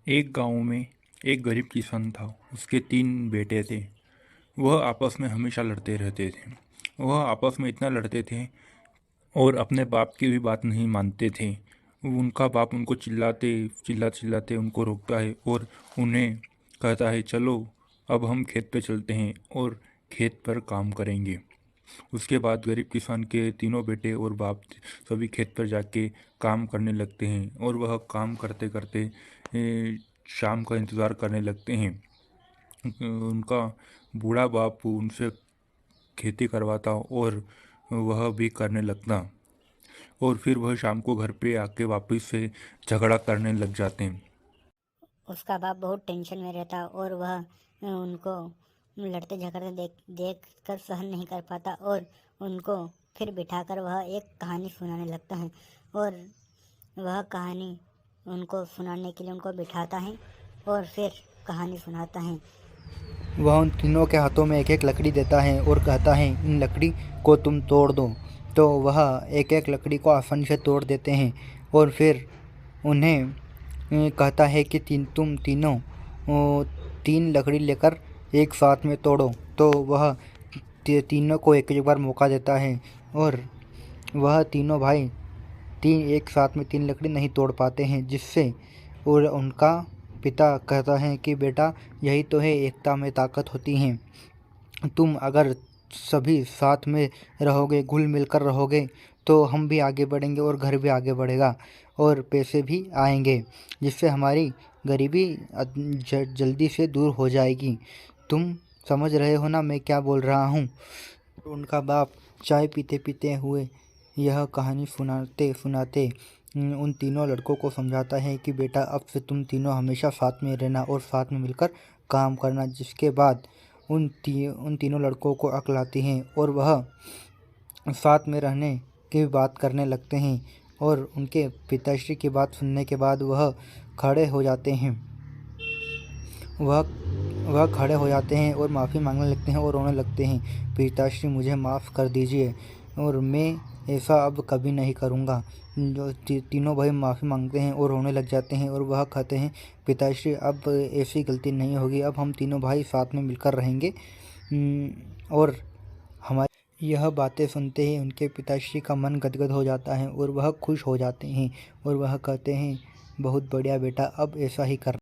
एक गांव में एक गरीब किसान था। उसके 3 बेटे थे। वह आपस में हमेशा लड़ते रहते थे। वह आपस में इतना लड़ते थे और अपने बाप की भी बात नहीं मानते थे। उनका बाप उनको चिल्लाते उनको रोकता है और उन्हें कहता है, चलो अब हम खेत पे चलते हैं और खेत पर काम करेंगे। उसके बाद गरीब किसान के 3 बेटे और बाप सभी खेत पर जाके काम करने लगते हैं और वह काम करते करते शाम का इंतज़ार करने लगते हैं। उनका बूढ़ा बाप उनसे खेती करवाता और वह भी करने लगता और फिर वह शाम को घर पे आके वापस से झगड़ा करने लग जाते हैं। उसका बाप बहुत टेंशन में रहता और वह उनको लड़ते झगड़ते देख कर सहन नहीं कर पाता और उनको फिर बिठाकर वह एक कहानी सुनाने लगता है और वह कहानी उनको सुनाने के लिए उनको बिठाता है और फिर कहानी सुनाता है। वह उन तीनों के हाथों में एक एक लकड़ी देता है और कहता है, इन लकड़ी को तुम तोड़ दो। तो वह एक एक लकड़ी को आसानी से तोड़ देते हैं और फिर उन्हें कहता है कि तुम तीनों 3 लकड़ी लेकर एक साथ में तोड़ो। तो वह तीनों को एक एक बार मौका देता है और वह तीनों भाई एक साथ में 3 लकड़ी नहीं तोड़ पाते हैं, जिससे और उनका पिता कहता है कि बेटा, यही तो है एकता में ताकत होती है। तुम अगर सभी साथ में रहोगे, घुल मिलकर रहोगे, तो हम भी आगे बढ़ेंगे और घर भी आगे बढ़ेगा और पैसे भी आएंगे, जिससे हमारी गरीबी जल्दी से दूर हो जाएगी। तुम समझ रहे हो ना मैं क्या बोल रहा हूँ। उनका बाप चाय पीते पीते हुए यह कहानी सुनाते सुनाते उन तीनों लड़कों को समझाता है कि बेटा, अब से तुम तीनों हमेशा साथ में रहना और साथ में मिलकर काम करना। जिसके बाद उन तीनों लड़कों को अक्ल आती है और वह साथ में रहने की बात करने लगते हैं और उनके पिताश्री की बात सुनने के बाद वह खड़े हो जाते हैं। वह खड़े हो जाते हैं और माफ़ी मांगने लगते हैं और रोने लगते हैं। पिताश्री, मुझे माफ़ कर दीजिए और मैं ऐसा अब कभी नहीं करूँगा। जो तीनों भाई माफ़ी मांगते हैं और रोने लग जाते हैं और वह कहते हैं, पिताश्री अब ऐसी गलती नहीं होगी, अब हम तीनों भाई साथ में मिलकर रहेंगे। और हमारी यह बातें सुनते ही उनके पिताश्री का मन गदगद हो जाता है और वह खुश हो जाते हैं और वह कहते हैं, बहुत बढ़िया बेटा, अब ऐसा ही कर